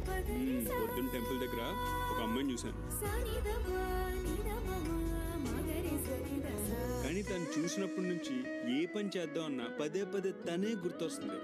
పొద్దున్న టెంపుల్ దగ్గర ఒక అమ్మాయిని చూశాను. కానీ తను చూసినప్పటి నుంచి ఏ పని చేద్దాం అన్నా పదే పదే తనే గుర్తొస్తుంది.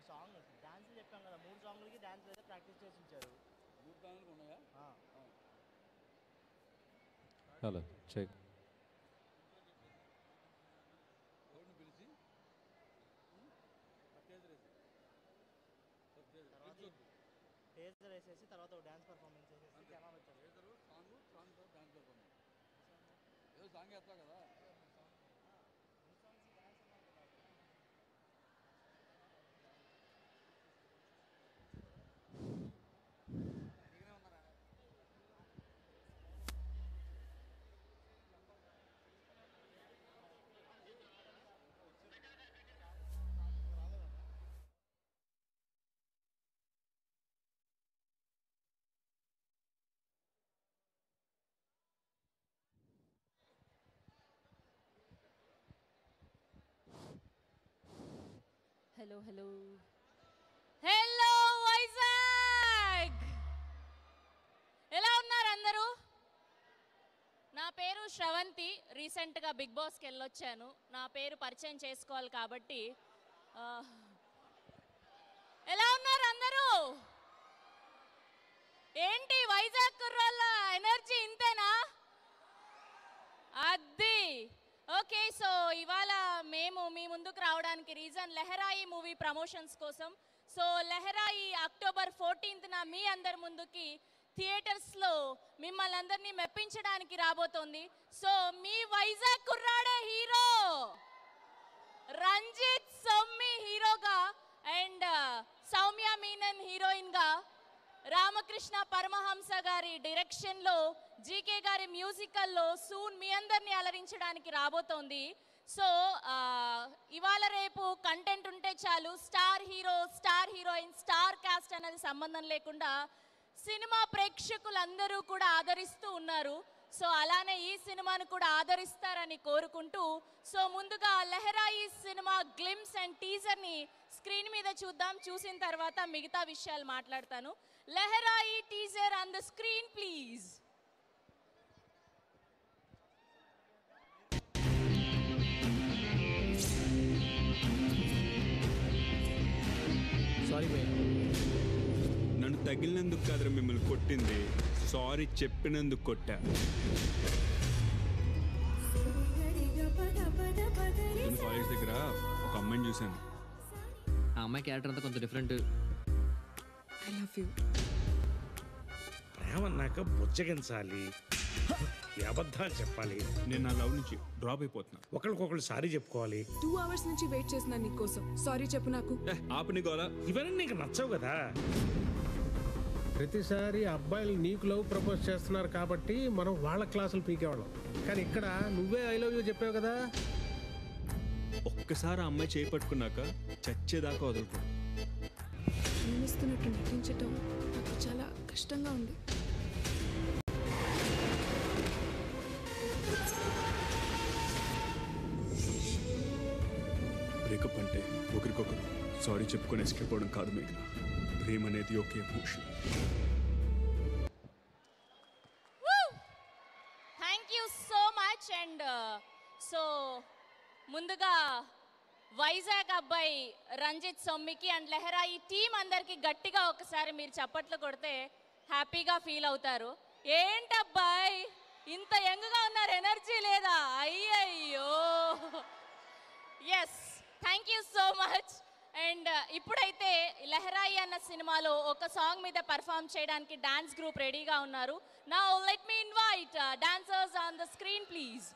సాంగ్ డాన్స్ చెప్పాం కదా, 3 సాంగ్లకి డాన్స్ అయితే ప్రాక్టీస్ చేసి ఇచ్చారు. 3 సాంగ్లు ఉన్నాయా? Hello check. ఎవరిని పిలిచి టేజర్ వేసేసి తర్వాత డాన్స్ పర్ఫార్మెన్స్ చేసేసి కెమెరా వచ్చారు. టేజరు సాంగ్ డాన్స్ పర్ఫార్మెన్స్ ఏదో సాంగ్ వేస్తా కదా. హలో హలో హలో వైజాగ్, ఎలా ఉన్నారు అందరూ? నా పేరు శ్రవంతి. రీసెంట్గా బిగ్ బాస్కి వెళ్ళొచ్చాను. నా పేరు పరిచయం చేసుకోవాలి కాబట్టి ఎలా ఉన్నారు అందరూ? ఏంటి వైజాగ్ కుర్రోళ్ళ ఎనర్జీ ఇంతేనా? అది ఓకే. సో ఇవాళ మేము మీ ముందుకు రావడానికి రీజన్ లెహరాయి మూవీ ప్రమోషన్స్ కోసం. సో లెహరాయి అక్టోబర్ 14న మీ అందరి ముందుకి థియేటర్స్లో మిమ్మల్ని అందరినీ మెప్పించడానికి రాబోతోంది. సో మీ వైజాగ్ కుర్రాడే హీరో రంజిత్ సొమ్మి హీరోగా అండ్ సౌమ్య మీనన్ హీరోయిన్గా, రామకృష్ణ పరమహంస గారి డైరెక్షన్లో, జీకే గారి మ్యూజికల్లో సూన్ మీ అందరినీ అలరించడానికి రాబోతోంది. సో ఇవాళ రేపు కంటెంట్ ఉంటే చాలు, star hero, star heroine, star cast అనేది సంబంధం లేకుండా సినిమా ప్రేక్షకులందరూ కూడా ఆదరిస్తూ ఉన్నారు. సో అలానే ఈ సినిమాను కూడా ఆదరిస్తారని కోరుకుంటూ, సో ముందుగా లెహరాయి సినిమా గ్లిమ్స్ అండ్ టీజర్ని స్క్రీన్ మీద చూద్దాం. చూసిన తర్వాత మిగతా విషయాలు మాట్లాడతాను. Lehrayi teaser on the screen please. Sorry భయ్యా. నన్ను తగిలినందుకు కాదురా మిమ్మల్ని కొట్టింది, సారీ చెప్పినందుకు కొట్టా. నేను కాలేజ్ దగ్గర ఒక అమ్మాయిని చూశాను. ఆ అమ్మాయి క్యారెక్టర్ అంతా కొంచెం డిఫరెంట్. I love you. ప్రేమన్నాక బుజ్జగించాలి, అబద్ధాలు చెప్పాలి. నేను నా లవ్ నుంచి డ్రాప్ అయిపోతున్నా. ఒకరికొకరు సారీ చెప్పుకోవాలి. 2 hours నుంచి వెయిట్ చేస్తున్నా నీకోసం. సారీ చెప్పు నాకు. ఆపని గోలా. ఇవన్నీ నీకు నచ్చవు కదా. ప్రతిసారి అబ్బాయిలు నీకు లవ్ ప్రపోజ్ చేస్తున్నారు కాబట్టి మనం వాళ్ళ క్లాసులు పీకేవాళ్ళం. కానీ ఇక్కడ నువ్వే ఐ లవ్ యూ చెప్పావు కదా. ఒక్కసారి ఆ అమ్మాయి చేయి పట్టుకున్నాక చచ్చేదాకా వదులుకో. ప్రేమిస్తున్నట్టు నటించటం నాకు చాలా కష్టంగా ఉంది. బ్రేకప్ అంటే ఒకరికొకరు సారీ చెప్పుకొని ఎస్కేప్ అవ్వడం కాదు మేఘన. ప్రేమ అనేది ఒకే emotion. Thank you so much. And so ముందుగా వైజాగ్ అబ్బాయి రంజిత్ సొమ్మికి అండ్ లెహరాయి టీం అందరికి గట్టిగా ఒకసారి మీరు చప్పట్లు కొడితే హ్యాపీగా ఫీల్ అవుతారు. ఏంటబ్బాయి ఇంత యంగ్గా ఉన్నారు, ఎనర్జీ లేదా? అయ్యయ్యో. Yes, thank you so much. And ఇప్పుడైతే లెహరాయి అన్న సినిమాలో ఒక సాంగ్ మీద పర్ఫామ్ చేయడానికి డాన్స్ గ్రూప్ రెడీగా ఉన్నారు. Now let me invite dancers on the screen please.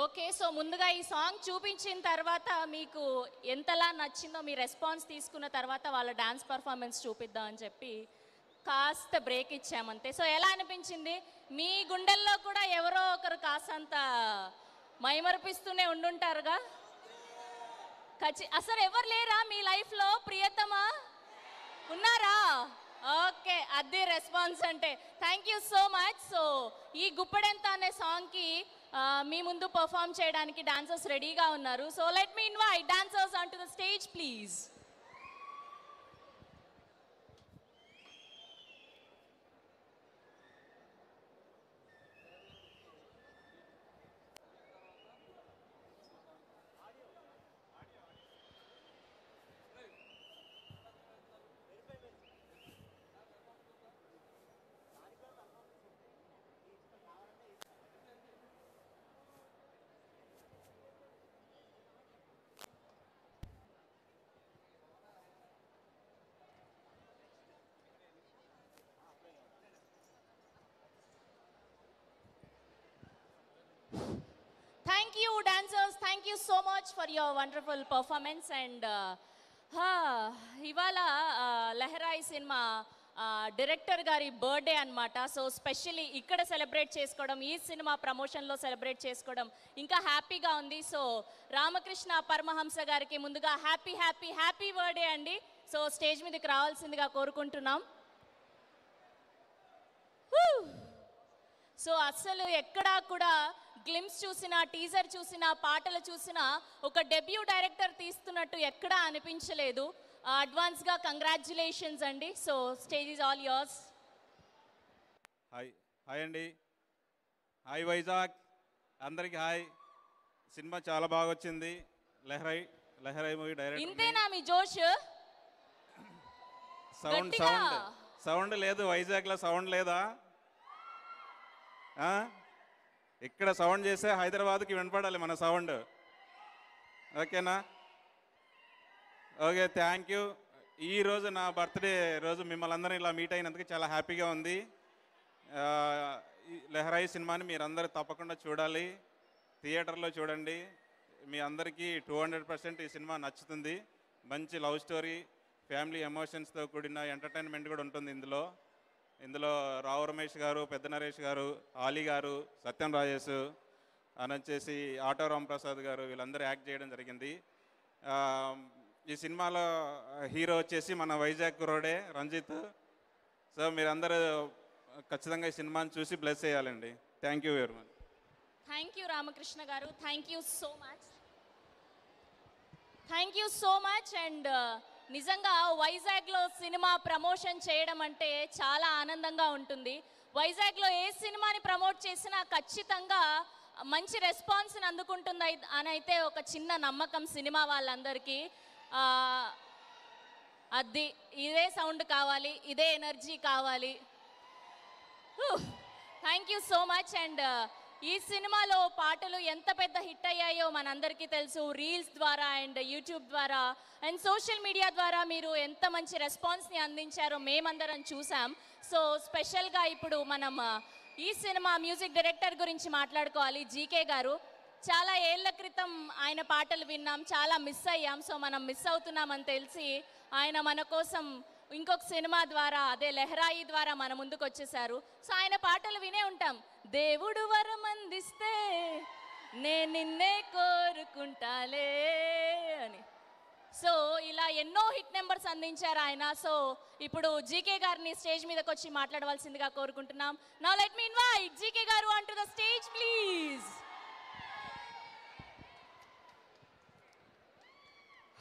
Okay, so ముందుగా ఈ సాంగ్ చూపించిన తర్వాత మీకు ఎంతలా నచ్చిందో మీ రెస్పాన్స్ తీసుకున్న తర్వాత వాళ్ళ డాన్స్ పర్ఫార్మెన్స్ చూపిద్దాం అని చెప్పి కాస్త బ్రేక్ ఇచ్చామంతే. సో ఎలా అనిపించింది? మీ గుండెల్లో కూడా ఎవరో ఒకరు కాసంత మైమర్పిస్తూనే ఉండుంటారుగా. అసలు ఎవరు లేరా మీ లైఫ్లో? ప్రియతమా ఉన్నారా? ఓకే, అది రెస్పాన్స్ అంటే. Thank you so much. So ఈ గుప్పెడెంత అనే సాంగ్కి మీ ముందు పర్ఫామ్ చేయడానికి డాన్సర్స్ రెడీగా ఉన్నారు. So let me invite dancers on to the stage please. Thank you dancers, thank you so much for your wonderful performance. And ఇవాళ లెహరాయి సినిమా డైరెక్టర్ గారి birthday అన్నమాట. సో స్పెషల్లీ ఇక్కడ సెలబ్రేట్ చేసుకోవడం, ఈ సినిమా ప్రమోషన్లో సెలబ్రేట్ చేసుకోవడం ఇంకా హ్యాపీగా ఉంది. సో రామకృష్ణ పరమహంస గారికి ముందుగా హ్యాపీ హ్యాపీ హ్యాపీ బర్త్డే అండి. సో స్టేజ్ మీదకి రావాల్సిందిగా కోరుకుంటున్నాం. సో అస్సలు ఎక్కడా కూడా గ్లిమ్స్ చూసినా, టీజర్ చూసినా, పాటలు చూసినా ఒక డెబ్యూ డైరెక్టర్ తీస్తున్నట్టు ఎక్కడా అనిపించలేదు. అడ్వాన్స్గా కంగ్రాచ్యులేషన్స్ అండి. So stage is all yours. Hi అండి. హాయ్ వైజాగ్ అందరికి హాయ్. సినిమా చాలా బాగా వచ్చింది. Leharaayi movie director. ఇంతేనా మీ జోష్? సౌండ్ లేదు వైజాగ్లో. సౌండ్ లేదా? ఇక్కడ సౌండ్ చేస్తే హైదరాబాద్కి వినపడాలి మన సౌండ్. ఓకేనా? Okay, thank you. ఈరోజు నా బర్త్డే రోజు మిమ్మల్ని అందరం ఇలా మీట్ అయినందుకు చాలా హ్యాపీగా ఉంది. లెహరాయి సినిమాని మీరందరూ తప్పకుండా చూడాలి, థియేటర్లో చూడండి. మీ అందరికీ 200% ఈ సినిమా నచ్చుతుంది. మంచి లవ్ స్టోరీ, ఫ్యామిలీ ఎమోషన్స్తో కూడిన ఎంటర్టైన్మెంట్ కూడా ఉంటుంది ఇందులో రావు రమేష్ గారు, పెద్ద నరేష్ గారు, ఆలీ గారు, సత్యం రాజేష్ అని వచ్చేసి ఆటో రాంప్రసాద్ గారు, వీళ్ళందరూ యాక్ట్ చేయడం జరిగింది. ఈ సినిమాలో హీరో వచ్చేసి మన వైజాగ్ కుర్రోడే రంజిత్. సో మీరందరూ ఖచ్చితంగా ఈ సినిమాని చూసి బ్లెస్ చేయాలండి. Thank you very much. Thank you Ramakrishna garu, thank you so much. Thank you so much. And నిజంగా వైజాగ్లో సినిమా ప్రమోషన్ చేయడం అంటే చాలా ఆనందంగా ఉంటుంది. వైజాగ్లో ఏ సినిమాని ప్రమోట్ చేసినా ఖచ్చితంగా మంచి రెస్పాన్స్ని అందుకుంటుంది అని అయితే ఒక చిన్న నమ్మకం సినిమా వాళ్ళందరికీ. ఇదే సౌండ్ కావాలి, ఇదే ఎనర్జీ కావాలి. Thank you so much. And ఈ సినిమాలో పాటలు ఎంత పెద్ద హిట్ అయ్యాయో మనందరికీ తెలుసు. రీల్స్ ద్వారా అండ్ యూట్యూబ్ ద్వారా అండ్ సోషల్ మీడియా ద్వారా మీరు ఎంత మంచి రెస్పాన్స్ని అందించారో మేమందరం చూసాం. సో స్పెషల్గా ఇప్పుడు మనం ఈ సినిమా మ్యూజిక్ డైరెక్టర్ గురించి మాట్లాడుకోవాలి. జీకే గారు. చాలా ఏళ్ల క్రితం ఆయన పాటలు విన్నాం, చాలా మిస్ అయ్యాం. సో మనం మిస్ అవుతున్నామని తెలిసి ఆయన మన కోసం ఇంకొక సినిమా ద్వారా, అదే లెహరాయి ద్వారా మన ముందుకు వచ్చేసారు. సో ఆయన పాటలు వినే ఉంటాం. దేవుడు వరం అందిస్తే నేను నిన్నే కోరుకుంటాలే అని. సో ఇలా ఎన్నో హిట్ నెంబర్స్ అందించారు ఆయన. సో ఇప్పుడు జీకే గారిని స్టేజ్ మీదకి వచ్చి మాట్లాడవలసిందిగా కోరుకుంటున్నాం. Now let me invite GK garu on to the stage please.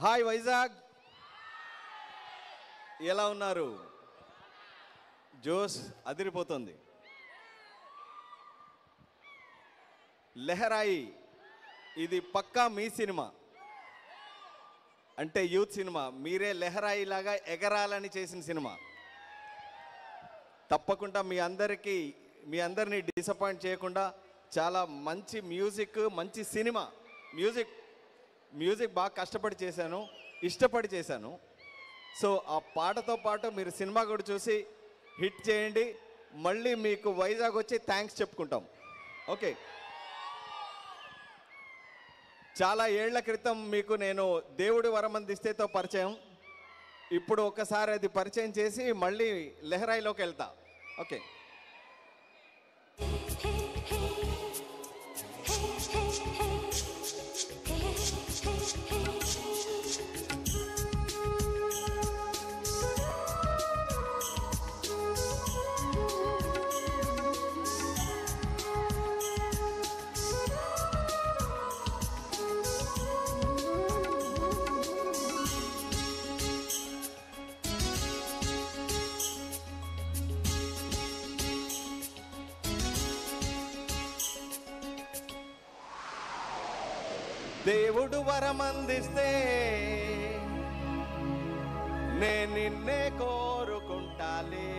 Hi Vizag, ఎలా ఉన్నారు? జోష్ అదిరిపోతుంది. లెహరాయి ఇది పక్కా మీ సినిమా, అంటే యూత్ సినిమా. మీరే లెహరాయి లాగా ఎగరాలని చేసిన సినిమా. తప్పకుండా మీ అందరినీ డిసప్పాయింట్ చేయకుండా చాలా మంచి మ్యూజిక్, మంచి సినిమా. మ్యూజిక్ బాగా కష్టపడి చేశాను, ఇష్టపడి చేశాను. సో ఆ పాటతో పాటు మీరు సినిమా కూడా చూసి హిట్ చేయండి. మళ్ళీ మీకు వైజాగ్ వచ్చి థ్యాంక్స్ చెప్పుకుంటాం. ఓకే. చాలా ఏళ్ల క్రితం మీకు నేను దేవుడి వరం అందిస్తేతో పరిచయం. ఇప్పుడు ఒకసారి అది పరిచయం చేసి మళ్ళీ లెహరాయిలోకి వెళ్తా. ఓకే. దేవుడు వరమందిస్తే నే నిన్నే కోరుకుంటాలే,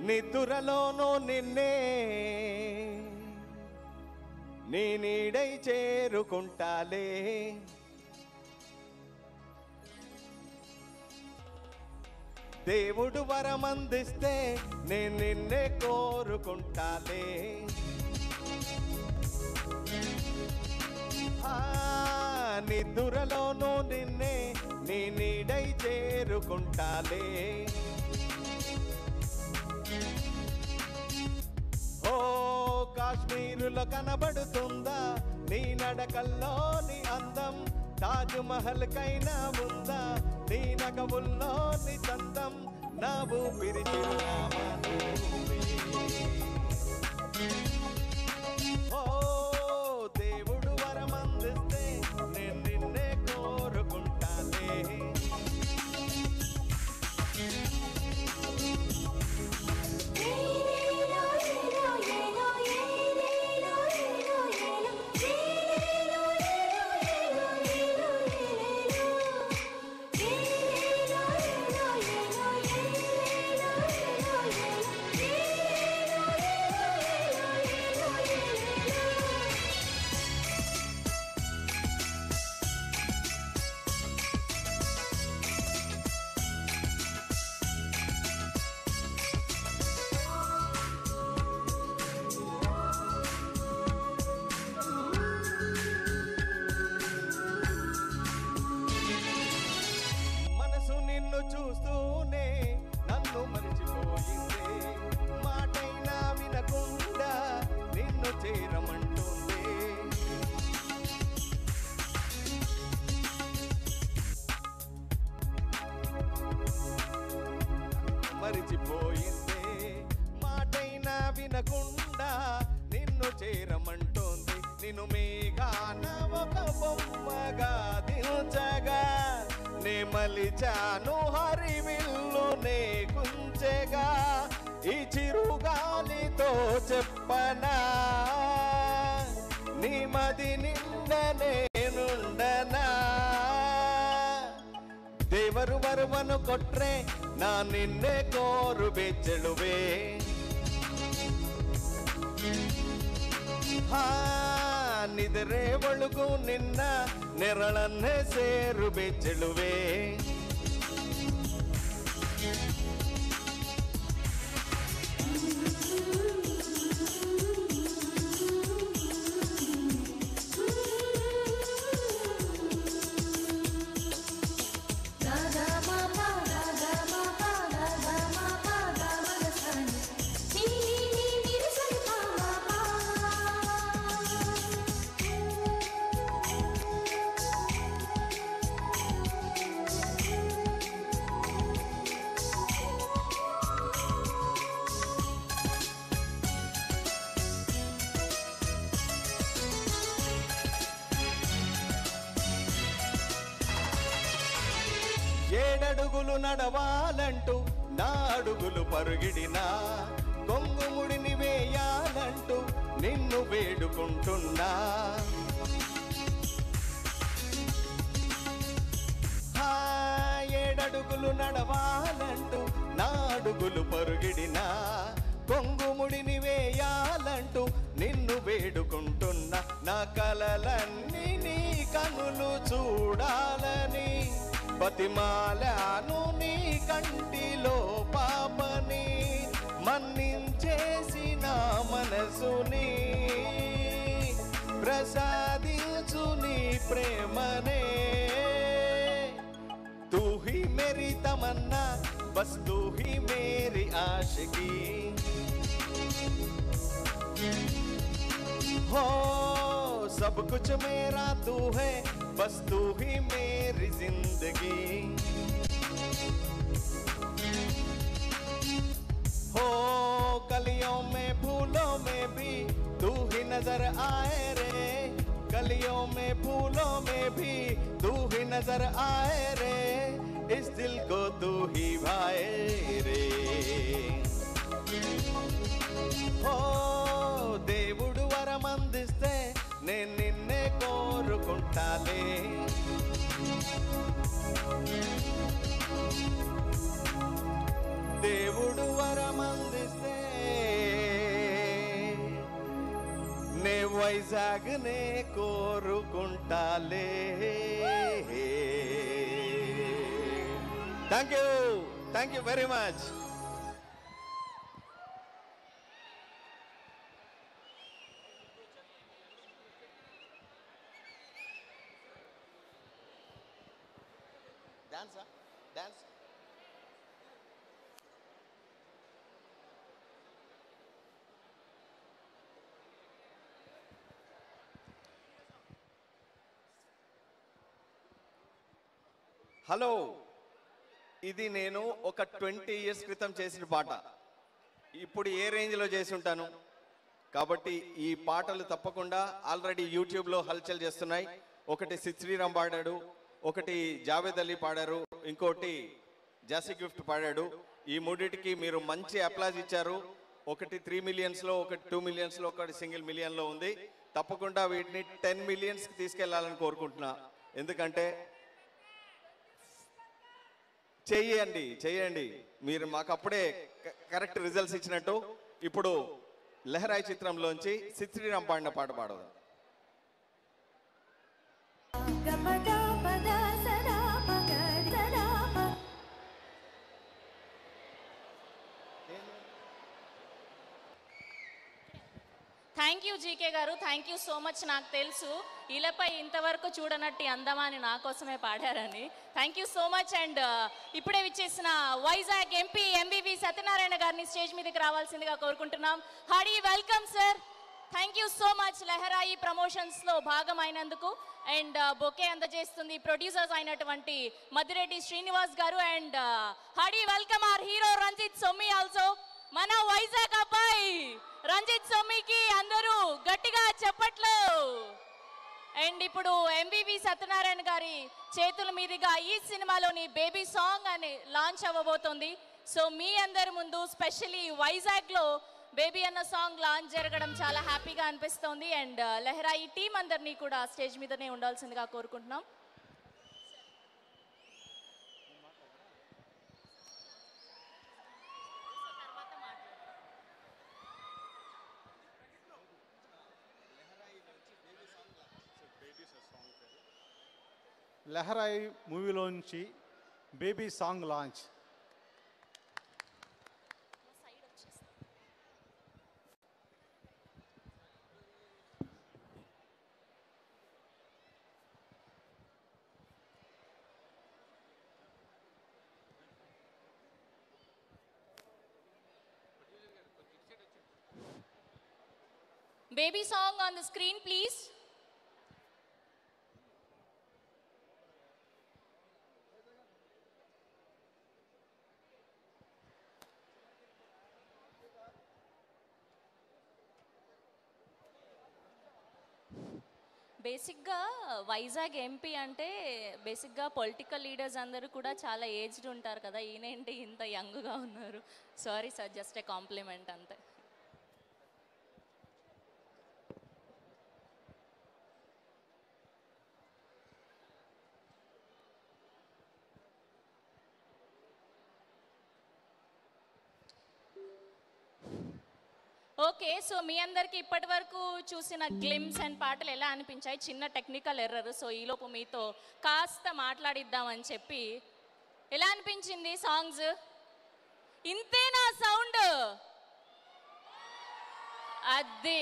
నిద్రలోనూ నిన్నే నీ నీడై చేరుకుంటాలే, దేవుడు వరమందిస్తే నేను నిన్నే కోరుకుంటాలే, నిద్రలోనూ నిన్నే నీ నీడై చేరుకుంటాలే. ఓ కాశ్మీరులో కనబడుతుందా నీ నడకల్లోని అందం, తాజ్ మహల్ కైనా ఉందా నీ నగవుల్లోని చందం, నా ఊపిరి చిరునామా నువ్వే. ఓ దేవుడు వరమందిస్తే నేను నిన్నే కోరుకుంటాలే, చూస్తూనే నన్ను మరిచిపోయిందే, మాటైనా వినకుండా నిన్ను చేరమంటుంది, మరిచిపోయిందే, మాటైనా వినకుండా నిన్ను చేరమంటుంది, నిన్ను మేఘాన ఒక బొమ్మగా దించగా నే మలిచాను హరివిల్లు నే కుంచెగా, ఈ చిరుగాలితో చెప్పనా నీ మది నిండ నేనుండనా, ದೇವರು ಬರುವನು ಕೊಟ್ರೆ ನಾ ನಿನ್ನೆ ಕೋರು ಬೆಚ್ಚಳುವೆ, ನಿದ್ರೆ ಒಳಗು ನಿನ್ನ ನೆರಳನ್ನೇ ಸೇರು ಬೆಚ್ಚಳುವೆ, ఏడడుగులు నడవాలంటూ నా అడుగులు పరుగిడినా, కొంగుముడిని వేయాలంటూ నిన్ను వేడుకుంటున్నా, ఏడడుగులు నడవాలంటూ నా అడుగులు పరుగిడినా, కొంగుముడిని వేయాలంటూ నిన్ను వేడుకుంటున్నా, నా కలలన్నీ నీ కనులు చూడాలని బతిమాలాను నీ కంటిలో పాపని, మన్నించేసి నా మనసుని ప్రసాదించు రోజు నీ ప్రేమనే तू ही मेरी तमन्ना बस तू ही मेरी आशिकी हो सब कुछ मेरा तू है बस तू ही मेरी जिंदगी हो कलियों में फूलों में भी तू ही नजर आए रे कलियों में फूलों में भी तू ही नजर आए रे इस दिल को तू ही भाए रे हो దేవుడు వరమందిస్తే నేను నిన్నే కోరుకుంటాలే దేవుడు వరమందిస్తే నే వైజాగ్ నే కోరుకుంటాలే thank you very much dance dance hello ఇది నేను ఒక 20 ఇయర్స్ క్రితం చేసిన పాట ఇప్పుడు ఏ రేంజ్లో చేసి ఉంటాను కాబట్టి ఈ పాటలు తప్పకుండా ఆల్రెడీ యూట్యూబ్లో హల్చల్ చేస్తున్నాయి ఒకటి సిద్ శ్రీరామ్ పాడాడు ఒకటి జావేద్ అలీ పాడారు ఇంకోటి జాసీ గిఫ్ట్ పాడాడు ఈ మూడిటికి మీరు మంచి అప్లాజ్ ఇచ్చారు ఒకటి 3 మిలియన్స్లో ఒకటి 2 మిలియన్స్లో ఒకటి సింగిల్ మిలియన్లో ఉంది తప్పకుండా వీటిని 10 మిలియన్స్కి తీసుకెళ్లాలని కోరుకుంటున్నా ఎందుకంటే చెయ్యండి మీరు మాకు అప్పుడే కరెక్ట్ రిజల్ట్స్ ఇచ్చినట్టు ఇప్పుడు లెహరాయి చిత్రంలోంచి సిద్ శ్రీరామ్ పాడిన పాట పాడదాం thank you GK garu thank you so much నాకు తెలుసు ఇలాపై ఇంతవరకు చూడనట్టి అందమాని నా కోసమే పాడారని thank you so much and ఇప్పుడే విచ్చేసిన వైజాగ్ ఎంపీ ఎంవివి సత్యనారాయణ గారిని స్టేజ్ మీదకి రావాల్సిందిగా కోరుకుంటున్నాం hearty welcome sir thank you so much Lehrayi ప్రమోషన్స్లో భాగమైనందుకు అండ్ బొకే అందజేస్తుంది ప్రొడ్యూసర్స్ అయినటువంటి Maddireddy Srinivas garu and hearty welcome our hero Ranjith Sommi also మన వైజాగ్ అబ్బాయి రంజిత్ సొమ్మికి అందరూ గట్టిగా చెప్పట్లు అండ్ ఇప్పుడు ఎంవివి సత్యనారాయణ గారి చేతుల మీదుగా ఈ సినిమాలోని బేబీ సాంగ్ అని లాంచ్ అవ్వబోతోంది సో మీ అందరి ముందు స్పెషల్లీ వైజాగ్లో బేబీ అన్న సాంగ్ లాంచ్ జరగడం చాలా హ్యాపీగా అనిపిస్తోంది అండ్ లెహరాయి టీం అందరినీ కూడా స్టేజ్ మీదనే ఉండాల్సిందిగా కోరుకుంటున్నాం లెహరాయి మూవీలోంచి baby song launch Baby song on the screen, please. బేసిక్గా వైజాగ్ ఎంపీ అంటే బేసిక్గా పొలిటికల్ లీడర్స్ అందరూ కూడా చాలా ఏజ్డ్ ఉంటారు కదా ఈయనేంటి ఇంత యంగ్గా ఉన్నారు sorry sir just a compliment అంతే ఓకే సో మీ అందరికీ ఇప్పటి వరకు చూసిన గ్లిమ్స్ అండ్ పాటలు ఎలా అనిపించాయి చిన్న టెక్నికల్ ఎర్రర్ సో ఈలోపు మీతో కాస్త మాట్లాడిద్దామని చెప్పి ఎలా అనిపించింది సాంగ్స్ ఇంతేనా సౌండ్ అది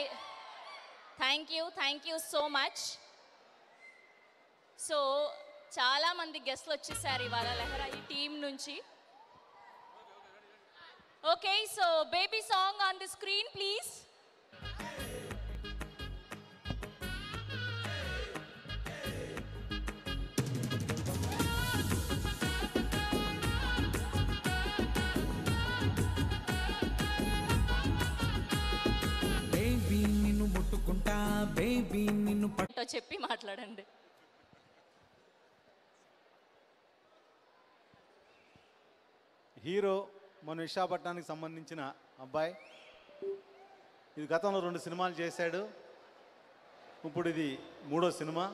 thank you so much so చాలా మంది గెస్ట్లు వచ్చేసారు ఇవాళ లెహరాయి టీం నుంచి. Okay, so baby song on the screen please. చెప్పి మాట్లాడండి. హీరో మన విశాఖపట్నానికి సంబంధించిన అబ్బాయి. ఇది గతంలో 2 సినిమాలు చేశాడు. ఇప్పుడు ఇది 3వ సినిమా.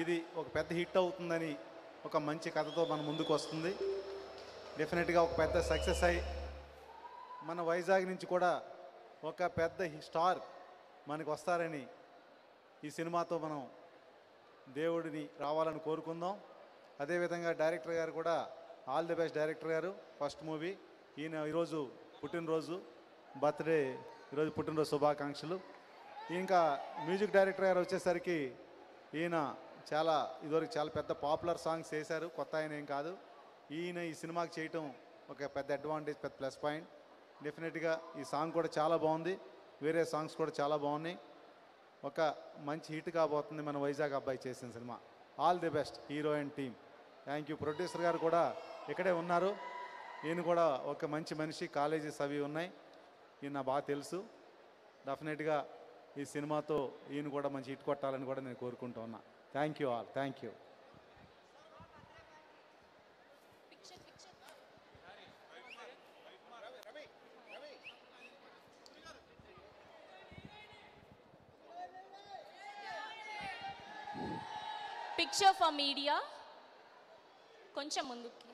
ఇది ఒక పెద్ద హిట్ అవుతుందని ఒక మంచి కథతో మన ముందుకు వస్తుంది. డెఫినెట్గా ఒక పెద్ద సక్సెస్ అయ్యి మన వైజాగ్ నుంచి కూడా ఒక పెద్ద స్టార్ మనకు వస్తారని ఈ సినిమాతో మనం దేవుడిని రావాలని కోరుకుందాం. అదేవిధంగా డైరెక్టర్ గారు కూడా ఆల్ ది బెస్ట్. డైరెక్టర్ గారు ఫస్ట్ మూవీ, ఈయన ఈరోజు పుట్టినరోజు, బర్త్డే, ఈరోజు పుట్టినరోజు శుభాకాంక్షలు. ఇంకా మ్యూజిక్ డైరెక్టర్ గారు వచ్చేసరికి ఈయన ఇదివరకు చాలా పెద్ద పాపులర్ సాంగ్స్ చేశారు, కొత్త ఆయన ఏం కాదు. ఈయన ఈ సినిమాకి చేయటం ఒక పెద్ద అడ్వాంటేజ్, పెద్ద ప్లస్ పాయింట్. డెఫినెట్గా ఈ సాంగ్ కూడా చాలా బాగుంది, వేరే సాంగ్స్ కూడా చాలా బాగున్నాయి. ఒక మంచి హిట్ కాబోతుంది మన వైజాగ్ అబ్బాయి చేసిన cinema. All the best hero and team. Thank you. Producer గారు కూడా ఇక్కడే ఉన్నారు. ఈయన కూడా ఒక మంచి మనిషి, కాలేజెస్ అవి ఉన్నాయి, ఈయన బాగా తెలుసు. డెఫినెట్గా ఈ సినిమాతో ఈయన కూడా మంచి హిట్ కొట్టాలని కూడా నేను కోరుకుంటూ ఉన్నా. Thank you all. Thank you. Picture for media కొంచెం ముందుకి.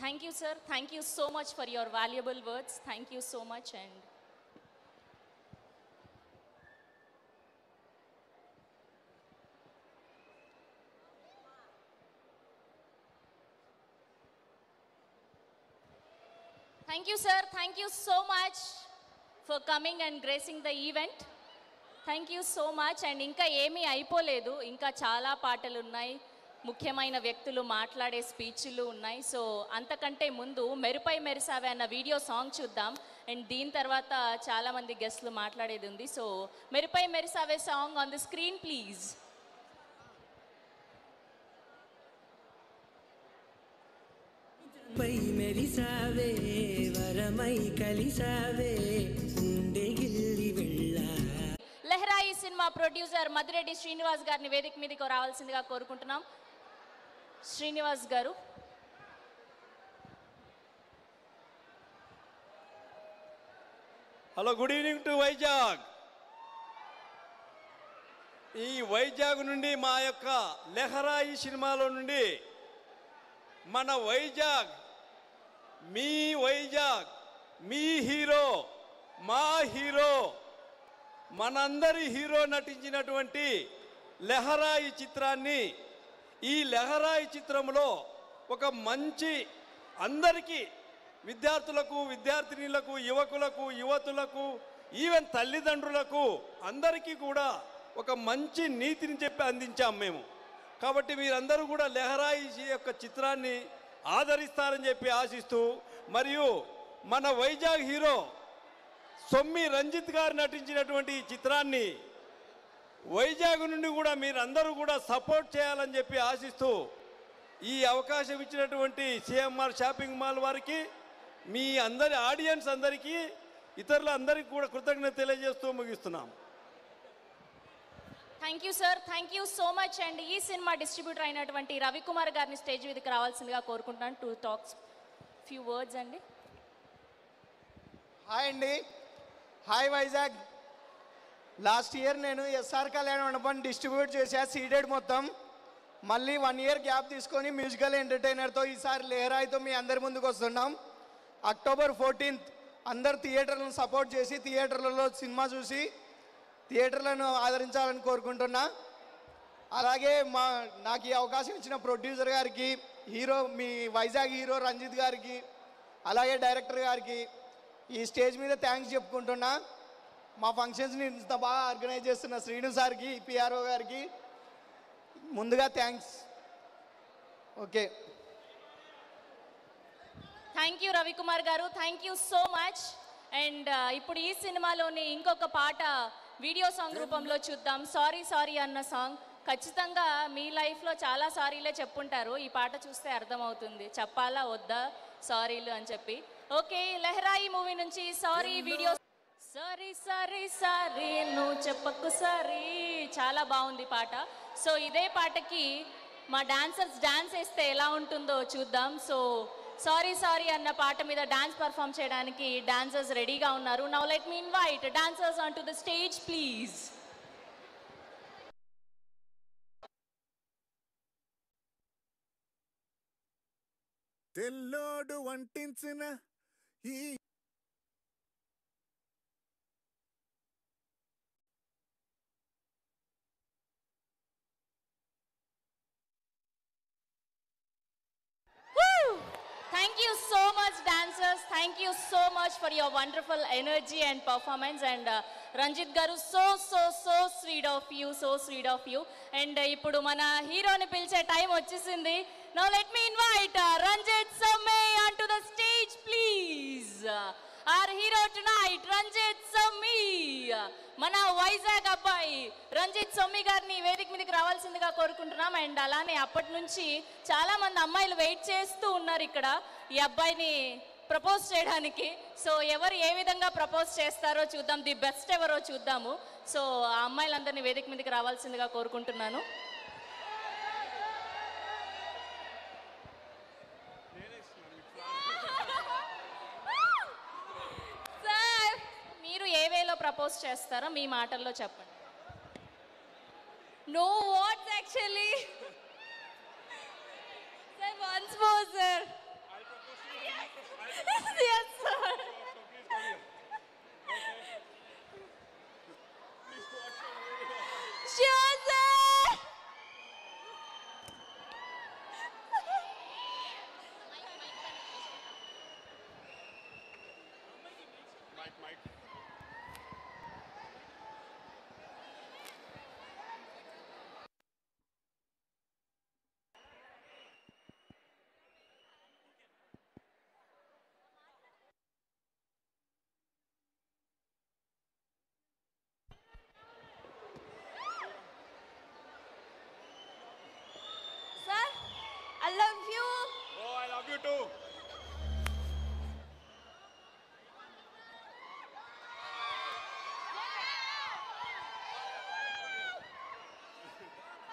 Thank you, sir. Thank you so much for your valuable words. Thank you so much. And thank you, sir. Thank you so much for coming and gracing the event. Thank you so much. And ఇంకా ఏమీ అయిపోలేదు, ఇంకా చాలా పాటలు ఉన్నాయి, ముఖ్యమైన వ్యక్తులు మాట్లాడే స్పీచ్లు ఉన్నాయి. సో అంతకంటే ముందు మెరుపై మెరిసావే అన్న వీడియో సాంగ్ చూద్దాం. అండ్ దీని తర్వాత చాలామంది గెస్ట్లు మాట్లాడేది ఉంది. సో మెరుపై మెరిసావే song on the screen please. మెరిసావే వరమై కలిసావే ఉండెగిల్లి వెళ్ళా. లెహరాయి సినిమా ప్రొడ్యూసర్ మదిరెడ్డి శ్రీనివాస్ గారిని వేదిక మీదకి రావాల్సిందిగా కోరుకుంటున్నాం. Srinivas garu. Hello, good evening to Vizag. ఈ వైజాగ్ నుండి మా యొక్క లెహరాయి సినిమాలో నుండి మన వైజాగ్, మీ వైజాగ్, మీ హీరో, మా హీరో, మనందరి హీరో నటించినటువంటి లెహరాయి చిత్రాన్ని, ఈ లెహరాయి చిత్రంలో ఒక మంచి అందరికీ, విద్యార్థులకు, విద్యార్థినులకు, యువకులకు, యువతులకు, ఈవెన్ తల్లిదండ్రులకు అందరికీ కూడా ఒక మంచి నీతిని చెప్పి అందించాం మేము. కాబట్టి మీరందరూ కూడా లెహరాయి యొక్క చిత్రాన్ని ఆదరిస్తారని చెప్పి ఆశిస్తూ, మరియు మన వైజాగ్ హీరో సొమ్మి రంజిత్ గారు నటించినటువంటి ఈ చిత్రాన్ని వైజాగ్ నుండి కూడా మీరందరూ కూడా సపోర్ట్ చేయాలని చెప్పి ఆశిస్తూ, ఈ అవకాశం ఇచ్చినటువంటి సిఎంఆర్ షాపింగ్ మాల్ వారికి, మీ అందరి ఆడియన్స్ అందరికీ, ఇతరులందరికీ కూడా కృతజ్ఞత తెలియజేస్తూ ముగిస్తున్నాం. Thank you sir. Thank you so much. And ఈ సినిమా డిస్ట్రిబ్యూటర్ అయినటువంటి రవికుమార్ గారిని స్టేజ్ మీదకి రావాల్సిందిగా కోరుకుంటున్నాను. 2 టాక్స్, ఫ్యూ వర్డ్స్ అండి. హాయ్ అండి. హాయ్ వైజాగ్. లాస్ట్ ఇయర్ నేను ఎస్ఆర్ కళ్యాణ మండపం డిస్ట్రిబ్యూట్ చేసా సీడెడ్ మొత్తం. మళ్ళీ 1 ఇయర్ గ్యాప్ తీసుకొని మ్యూజికల్ ఎంటర్టైనర్తో ఈసారి లెహరాయితో మీ అందరి ముందుకు వస్తున్నాం. అక్టోబర్ 14th అందరు థియేటర్లను సపోర్ట్ చేసి థియేటర్లలో సినిమా చూసి థియేటర్లను ఆదరించాలని కోరుకుంటున్నా. అలాగే నాకు ఈ అవకాశం ఇచ్చిన ప్రొడ్యూసర్ గారికి, మీ వైజాగ్ హీరో రంజిత్ గారికి, అలాగే డైరెక్టర్ గారికి ఈ స్టేజ్ మీద థ్యాంక్స్ చెప్పుకుంటున్నా. మా ఫంక్షన్స్ని ఇంత బాగా ఆర్గనైజ్ చేస్తున్న శ్రీను సార్కి, పిఆర్ఓ గారికి ముందుగా thanks. Okay, thank you Ravikumar garu, thank you so much. And ఇప్పుడు ఈ సినిమాలోని ఇంకొక పాట వీడియో సాంగ్ రూపంలో చూద్దాం. సారీ సారీ అన్న సాంగ్. ఖచ్చితంగా మీ లైఫ్లో చాలా సారీలే చెప్పుంటారు. ఈ పాట చూస్తే అర్థమవుతుంది చెప్పాలా వద్దా సారీలు అని చెప్పి. ఓకే, లెహరాయి మూవీ నుంచి sorry video. Sorry sorry sorry నువ్వు చెప్పకు సారీ. చాలా బాగుంది పాట. సో ఇదే పాటకి మా డాన్సర్స్ డాన్స్ వేస్తే ఎలా ఉంటుందో చూద్దాం. సో సారీ సారీ అన్న పాట మీద డాన్స్ పర్ఫామ్ చేయడానికి డాన్సర్స్ రెడీగా ఉన్నారు. Now let me invite dancers on to the stage please. తెల్లోడు వంటించిన ఈ Thank you so much dancers. Thank you so much for your wonderful energy and performance. And Ranjit garu, so sweet of you, so sweet of you. And ippudu mana hero ni pilche time vachesindi. Now let me invite Ranjit Samme onto the stage please. Our hero tonight, Ranjit Samme. మన వైజాగ్ అబ్బాయి రంజిత్ సొమ్మి గారిని వేదిక మీదకి రావాల్సిందిగా కోరుకుంటున్నాం. And అలానే అప్పటి నుంచి చాలా మంది అమ్మాయిలు వెయిట్ చేస్తూ ఉన్నారు ఇక్కడ ఈ అబ్బాయిని ప్రపోజ్ చేయడానికి. సో ఎవరు ఏ విధంగా ప్రపోజ్ చేస్తారో చూద్దాం, ది బెస్ట్ ఎవరో చూద్దాము. సో ఆ అమ్మాయిలందరినీ వేదిక మీదకి రావాల్సిందిగా కోరుకుంటున్నాను. మీరు ఏ వేలో ప్రపోజ్ చేస్తారో మీ మాటల్లో చెప్పండి. No words actually. Sir, once more sir. Yes sir. Sure sir. I love you. Oh, I love you too.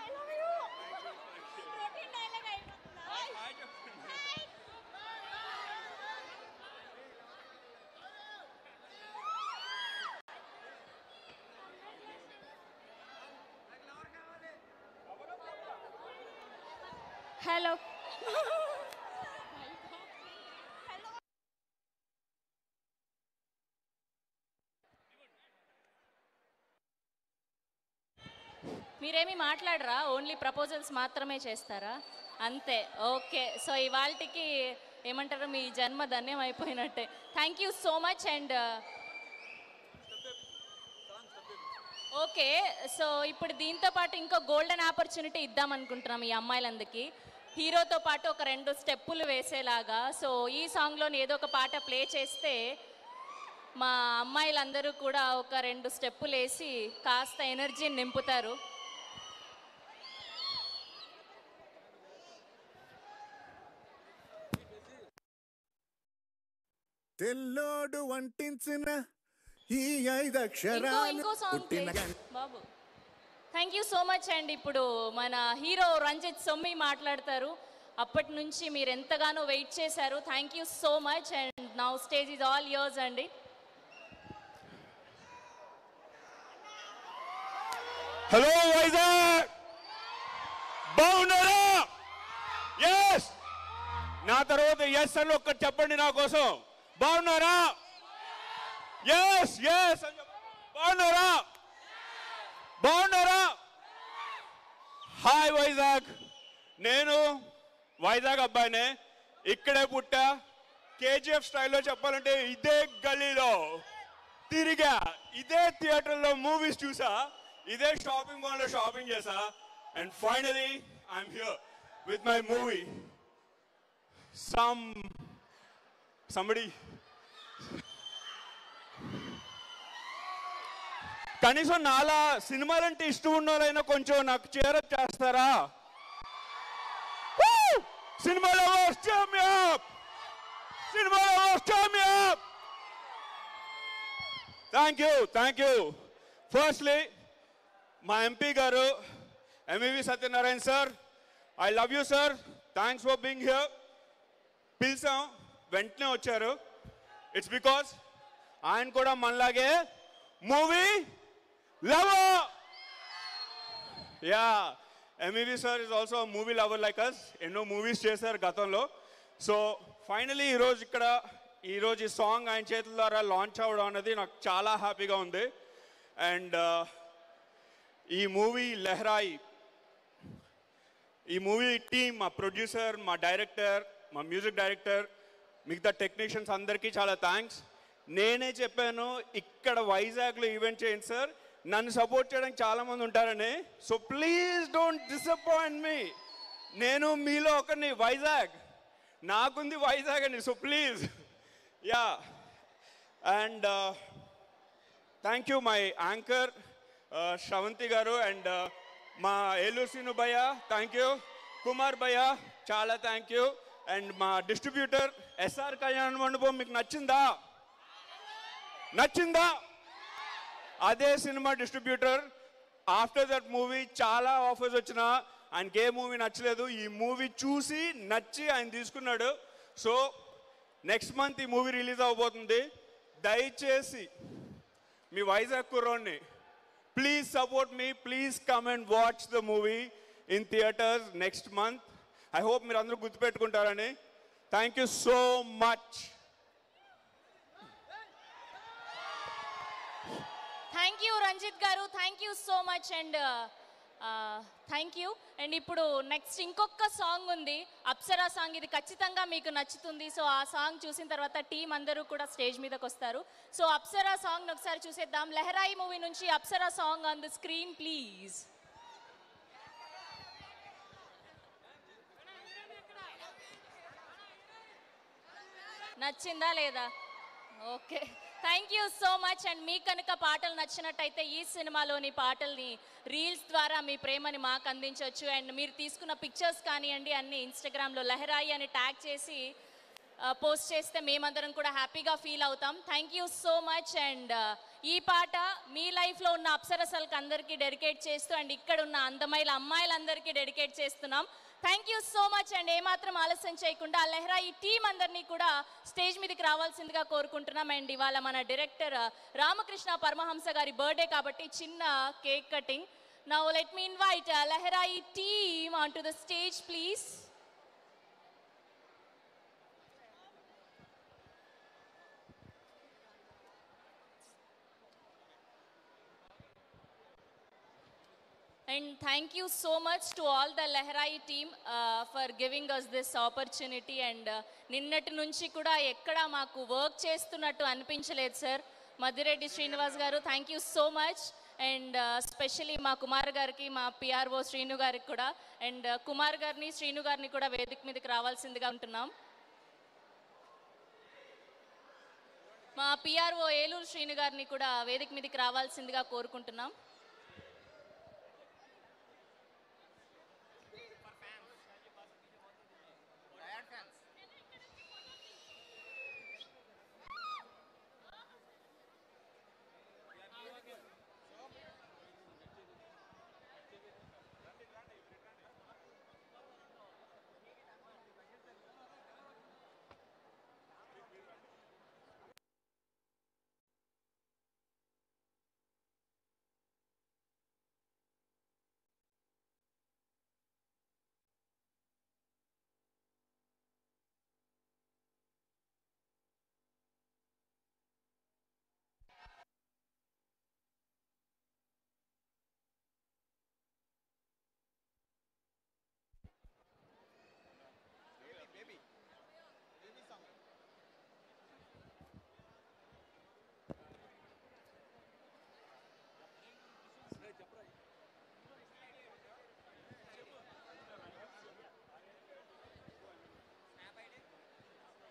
I love you. Routine dialogue అయిపోతుందా? హలో మీరేమి మాట్లాడరా? ఓన్లీ ప్రపోజల్స్ మాత్రమే చేస్తారా? అంతే. ఓకే, సో ఇవాళకి ఏమంటారు, మీ జన్మ ధన్యం అయిపోయినట్టే. Thank you so much. And okay, so ఇప్పుడు దీంతో పాటు ఇంకో గోల్డెన్ ఆపర్చునిటీ ఇద్దాం అనుకుంటున్నాం ఈ అమ్మాయిలందరికీ. హీరోతో పాటు ఒక 2 స్టెప్పులు వేసేలాగా. సో ఈ సాంగ్లోని ఏదో ఒక పాట ప్లే చేస్తే మా అమ్మాయిలందరూ కూడా ఒక 2 స్టెప్పులు వేసి కాస్త ఎనర్జీని నింపుతారు. తెల్లోడు వంటించిన ఈ 5 అక్షరాలు బాబు thank you so much. And ఇప్పుడు మన హీరో రంజిత్ సొమ్మి మాట్లాడతారు. అప్పటి నుంచి మీరు ఎంతగానో వెయిట్ చేశారు. Thank you so much. And now stage is all yours అండి. హలో వైజాగ్, బాగున్నారా? ఎస్, నా తర్వాత ఎస్ అని ఒక్కటి చెప్పండి నా కోసం. బాగున్నారా? Yes yes. బాగున్నారా? బాగున్నారా? హాయ్ వైజాగ్, నేను వైజాగ్ అబ్బాయినే, ఇక్కడే పుట్టా. కేజీఎఫ్ స్టైల్లో చెప్పాలంటే ఇదే గల్లీలో తిరిగా, ఇదే థియేటర్లో మూవీస్ చూసా, ఇదే షాపింగ్ మాల్లో షాపింగ్ చేసా. And finally I'm here with my movie. Somebody కనీసం నాలా సినిమాలంటే ఇష్టం ఉన్నోళ్ళైనా కొంచెం నాకు చేరప్ చేస్తారా? సినిమా లవర్స్ cheer me up! సినిమా lovers cheer me up! Thank you. Firstly మా MP garu MVV Satyanarayana sir, I love you sir, thanks for being here. పిలిచాం, వెంటనే వచ్చారు. ఇట్స్ బికాస్ ఆయన కూడా మనలాగే movie lover. Yeah, MVV sir is also movie lover like us. ఎన్నో movies చేశారు గతంలో. సో ఫైనలీ ఈరోజు ఈ సాంగ్ ఆయన చేతుల ద్వారా లాంచ్ అవ్వడం అనేది నాకు చాలా హ్యాపీగా ఉంది. అండ్ ఈ మూవీ లెహరాయి, ఈ మూవీ టీమ్, మా ప్రొడ్యూసర్, మా డైరెక్టర్, మా మ్యూజిక్ డైరెక్టర్, మిగతా టెక్నీషియన్స్ అందరికీ చాలా థ్యాంక్స్. నేనే చెప్పాను ఇక్కడ వైజాగ్లో ఈవెంట్ చేయండి సార్, నన్ను సపోర్ట్ చేయడానికి చాలామంది ఉంటారని. So please don't disappoint me. నేను మీలో ఒకరిని, వైజాగ్ నాకుంది వైజాగ్ అని. So please, yeah. And thank you my anchor Sravanthi గారు, అండ్ మా ఏలూరు శ్రీను భయ్య థ్యాంక్ యూ, కుమార్ భయ్య చాలా థ్యాంక్ యూ. అండ్ మా డిస్ట్రిబ్యూటర్ ఎస్ఆర్ కళ్యాణ మండపం మీకు నచ్చిందా? అదే cinema distributor. After that movie చాలా ఆఫర్స్ వచ్చినా ఆయనకి ఏ మూవీ నచ్చలేదు. ఈ మూవీ చూసి నచ్చి ఆయన తీసుకున్నాడు. సో నెక్స్ట్ మంత్ ఈ మూవీ రిలీజ్ అవబోతుంది. దయచేసి మీ వైజాగ్ కుర్రోడ్ని please support me, please come and watch the movie in theatres next month. I hope మీరు అందరూ గుర్తుపెట్టుకుంటారని. Thank you so much. Thank you Ranjith garu, thank you so much. And thank you. And ఇప్పుడు next ఇంకొక song ఉంది, Apsara song. ఇది ఖచ్చితంగా మీకు నచ్చుతుంది. సో ఆ సాంగ్ చూసిన తర్వాత టీం అందరూ కూడా స్టేజ్ మీదకి వస్తారు. సో అప్సరా సాంగ్ ఒకసారి చూసేద్దాం. లెహరాయి మూవీ నుంచి Apsara song on the screen please. నచ్చిందా లేదా? Okay, thank you so much. And మీకు కనుక పాటలు నచ్చినట్టయితే ఈ సినిమాలోని పాటల్ని రీల్స్ ద్వారా మీ ప్రేమని మాకు అందించవచ్చు. అండ్ మీరు తీసుకున్న పిక్చర్స్ కానివ్వండి అన్ని ఇన్స్టాగ్రామ్లో లెహరాయి అని ట్యాగ్ చేసి పోస్ట్ చేస్తే మేమందరం కూడా హ్యాపీగా ఫీల్ అవుతాం. Thank you so much. And ఈ పాట మీ లైఫ్లో ఉన్న అప్సరసలకు అందరికీ డెడికేట్ చేస్తూ అండ్ ఇక్కడ ఉన్న అందమైన అమ్మాయిలందరికీ డెడికేట్ చేస్తున్నాం. Thank you so much. And ఏమాత్రం ఆలస్యం చేయకుండా లెహరాయి టీం అందరినీ కూడా స్టేజ్ మీదకి రావాల్సిందిగా కోరుకుంటున్నాం. అండ్ ఇవాళ మన డైరెక్టర్ రామకృష్ణ పరమహంస గారి బర్త్డే కాబట్టి చిన్న cake cutting. Now let me invite Leharaayi team on to the stage please. And thank you so much to all the Lehrai team for giving us this opportunity. And నిన్నటి నుంచి కూడా ఎక్కడ మాకు వర్క్ చేస్తున్నట్టు అనిపించలేదు సార్. మదిరెడ్డి శ్రీనివాస్ గారు thank you so much. And specially మా కుమార్ గారికి, మా పిఆర్ఓ శ్రీను గారికి కూడా. అండ్ కుమార్ గారిని, శ్రీను గారిని కూడా వేదిక మీదకి రావాల్సిందిగా ఉంటున్నాం. మా పిఆర్ఓ ఏలూరు శ్రీను గారిని కూడా వేదిక మీదకి రావాల్సిందిగా కోరుకుంటున్నాం.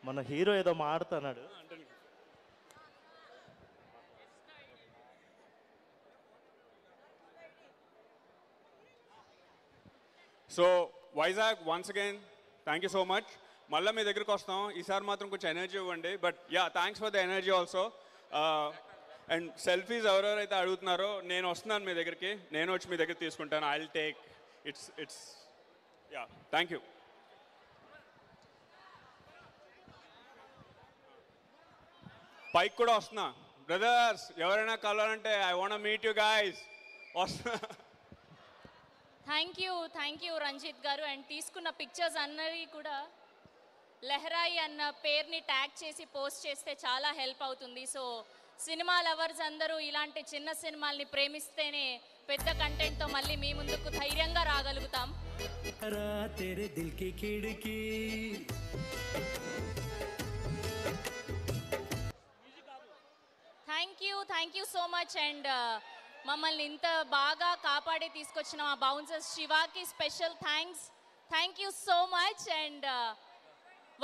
మన హీరో ఏదో మాడుతున్నాడు. So Vizag once again thank you so much. మళ్ళీ మీ దగ్గరికి వస్తాం. ఈసారి మాత్రం కొంచెం ఎనర్జీ ఇవ్వండి. But yeah, thanks for the energy also. And selfies ఎవరెవరైతే అడుగుతున్నారో నేను వస్తున్నాను మీ దగ్గరికి, నేను వచ్చి మీ దగ్గర తీసుకుంటాను. I will take it's yeah, thank you. పైకి కూడా వస్తున్నా బ్రదర్స్, ఎవరైనా కలవాలంటే I want meet you guys. వస్తున్నా. Thank you Ranjith garu. And తీసుకున్న పిక్చర్స్ అన్నవి కూడా లెహరాయి అన్న పేరుని ట్యాగ్ చేసి పోస్ట్ చేస్తే చాలా హెల్ప్ అవుతుంది. సో సినిమా లవర్స్ అందరూ ఇలాంటి చిన్న సినిమాల్ని ప్రేమిస్తేనే పెద్ద కంటెంట్తో మళ్ళీ మీ ముందుకు ధైర్యంగా రాగలుగుతాం. Thank you so much. And మమ్మల్ని ఇంత బాగా కాపాడి తీసుకొచ్చిన మా బౌన్సర్స్ శివాకి special thank you so much. And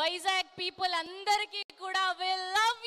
Vizag people అందరికీ కూడా వి లవ్